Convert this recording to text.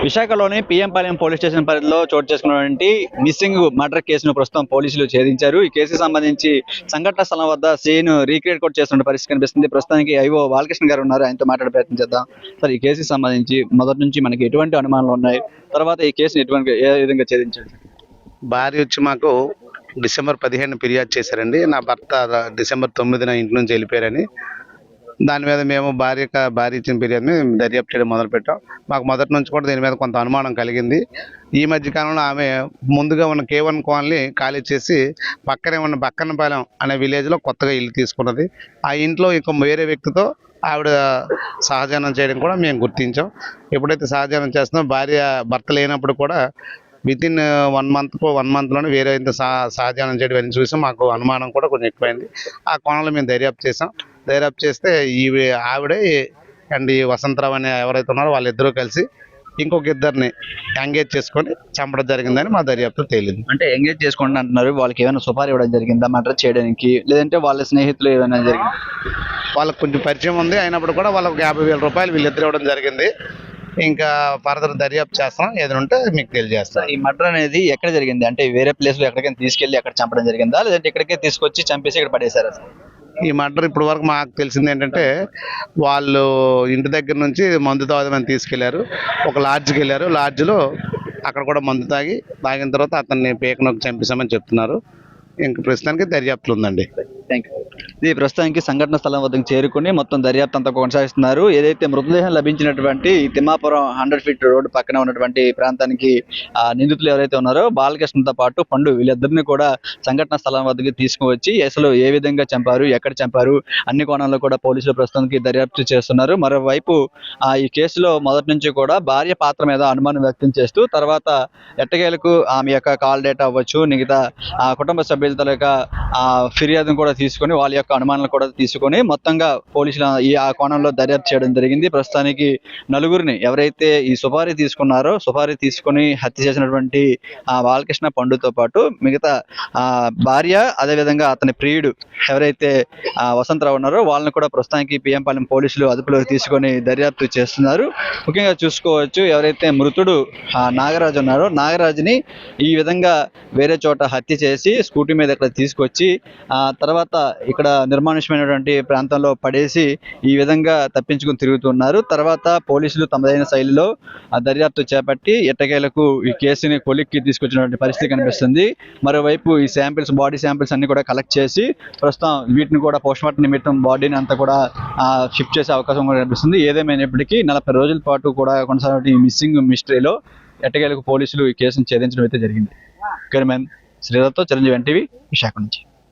విశాఖలోని PM Palem police station పరిధిలో చోటు చేసుకున్నటువంటి మిస్సింగ్ మర్డర్ కేసును ప్రస్తుతం పోలీసులు ఛేదించారు. ఈ కేసుకు సంబంధించి సంఘటన స్థలం వద్ద సీన్ రీక్రియేట్ కూడా చేస్తున్న పరిస్థితి కనిపిస్తుంది. ప్రస్తుతానికి ఐఓ బాలకృష్ణ గారు ఉన్నారు, ఆయనతో మాట్లాడే ప్రయత్నం చేద్దాం. సార్, ఈ కేసుకు సంబంధించి మొదటి నుంచి మనకి ఎటువంటి అనుమానాలు ఉన్నాయి, తర్వాత ఈ కేసును ఏ విధంగా ఛేదించారు? భార్య వచ్చి మాకు డిసెంబర్ 15 ఫిర్యాదు చేశారండి. నా భర్త డిసెంబర్ 9 ఇంటి నుంచి వెళ్ళిపోయారని. దాని మీద మేము భార్య ఇచ్చిన ఫిర్యాదుని దర్యాప్తు చేయడం మొదలుపెట్టాం. మాకు మొదటి నుంచి కూడా దీని మీద కొంత అనుమానం కలిగింది. ఈ మధ్య కాలంలో ఆమె ముందుగా ఉన్న K1 కాలనీ ఖాళీ చేసి పక్కనే ఉన్న బక్కన్నపాలెం అనే విలేజ్లో కొత్తగా ఇల్లు తీసుకున్నది. ఆ ఇంట్లో ఇంకో వేరే వ్యక్తితో ఆవిడ సహజీవనం చేయడం కూడా మేము గుర్తించాం. ఎప్పుడైతే సహజీవనం చేస్తుందో భర్త లేనప్పుడు కూడా వితిన్ 1 మంత్లోనే వేరే సహజీవనం చేయడం అని చూసి మాకు అనుమానం కూడా కొంచెం ఎక్కువైంది. ఆ కోణంలో మేము దర్యాప్తు చేస్తే ఆవిడే అండ్ ఈ వసంతరావు అనే ఎవరైతే ఉన్నారో వాళ్ళిద్దరూ కలిసి ఇంకొక ఇద్దరిని ఎంగేజ్ చేసుకొని చంపడం జరిగిందని మా దర్యాప్తు తేలింది. అంటే ఎంగేజ్ చేసుకోండి అంటున్నారు, వాళ్ళకి ఏమైనా సుపారీ ఇవ్వడం జరిగిందా మర్డర్ చేయడానికి, లేదంటే వాళ్ళ స్నేహితులు ఏమైనా జరిగింది? వాళ్ళకి కొంచెం పరిచయం ఉంది, అయినప్పుడు కూడా వాళ్ళకి 50,000 రూపాయలు వీళ్ళిద్దరు ఇవ్వడం జరిగింది. ఇంకా ఫర్దర్ దర్యాప్తు చేస్తాం, ఏదైనా ఉంటే మీకు తెలియజేస్తాం. ఈ మర్డర్ అనేది ఎక్కడ జరిగింది? అంటే వేరే ప్లేస్ లో ఎక్కడికైనా తీసుకెళ్లి అక్కడ చంపడం జరిగిందా, లేదంటే ఇక్కడికే తీసుకొచ్చి చంపేసి ఇక్కడ పడేశారా? ఈ మర్డర్ ఇప్పటి వరకు మాకు తెలిసింది ఏంటంటే, వాళ్ళు ఇంటి దగ్గర నుంచి మందు తాగమని తీసుకెళ్లారు, ఒక లాడ్జ్కి వెళ్ళారు. లాడ్జ్లో అక్కడ కూడా మందు తాగిన తర్వాత అతన్ని పేకనొక్కి చంపేశామని చెప్తున్నారు. ఇంక ప్రస్తుతానికి దర్యాప్తులు ఉందండి. Thank you. ఇది ప్రస్తుతానికి సంఘటన స్థలం వద్దకు చేరుకుని మొత్తం దర్యాప్తు అంతా కొనసాగిస్తున్నారు. ఏదైతే మృతదేహం లభించినటువంటి తిమ్మాపురం 100 ఫీట్ రోడ్డు పక్కన ఉన్నటువంటి ప్రాంతానికి నిందితులు ఎవరైతే ఉన్నారో బాలకృష్ణతో పాటు పండు వీళ్ళిద్దరిని కూడా సంఘటన స్థలం వద్దకు తీసుకువచ్చి అసలు ఏ విధంగా చంపారు, ఎక్కడ చంపారు, అన్ని కోణాల్లో కూడా పోలీసులు ప్రస్తుతానికి దర్యాప్తు చేస్తున్నారు. మరోవైపు ఈ కేసులో మొదటి నుంచి కూడా భార్య పాత్ర మీద అనుమానం వ్యక్తం చేస్తూ తర్వాత ఎట్టకేలకు ఆమె యొక్క కాల్ డేటా అవ్వచ్చు, మిగతా కుటుంబ సభ్యుల తాలూకా ఫిర్యాదును కూడా తీసుకొని వాళ్ళ యొక్క అనుమానాలు కూడా తీసుకొని మొత్తంగా పోలీసులు ఆ కోణంలో దర్యాప్తు చేయడం జరిగింది. ప్రస్తుతానికి నలుగురిని ఎవరైతే ఈ సుపారీ తీసుకొని హత్య చేసినటువంటి బాలకృష్ణ పండుతో పాటు మిగతా భార్య, అదేవిధంగా అతని ప్రియుడు ఎవరైతే వసంతరావు ఉన్నారో వాళ్ళని కూడా ప్రస్తుతానికి పిఎంపాలెం పోలీసులు అదుపులోకి తీసుకొని దర్యాప్తు చేస్తున్నారు. ముఖ్యంగా చూసుకోవచ్చు, ఎవరైతే మృతుడు నాగరాజు ఉన్నారో నాగరాజుని ఈ విధంగా వేరే చోట హత్య చేసి స్కూటీ మీద ఇక్కడ తీసుకొచ్చి తర్వాత ఇక్కడ నిర్మానుష్యమైనటువంటి ప్రాంతంలో పడేసి ఈ విధంగా తప్పించుకుని తిరుగుతున్నారు. తర్వాత పోలీసులు తమదైన శైలిలో దర్యాప్తు చేపట్టి ఎట్టకేలకు ఈ కేసుని కొలిక్కి తీసుకొచ్చినటువంటి పరిస్థితి కనిపిస్తుంది. మరోవైపు ఈ బాడీ శాంపిల్స్ అన్ని కూడా కలెక్ట్ చేసి ప్రస్తుతం వీటిని కూడా పోస్ట్మార్టం నిమిత్తం బాడీని అంతా కూడా షిఫ్ట్ చేసే అవకాశం కూడా కనిపిస్తుంది. ఏదేమైనప్పటికీ 40 రోజుల పాటు కూడా కొనసాగే ఈ మిస్సింగ్ మిస్టరీలో ఎట్టకేలకు పోలీసులు ఈ కేసును ఛేదించడం అయితే జరిగింది. కెమెరామెన్ శ్రీధర్తో చిరంజీవి, NTV, విశాఖ నుంచి.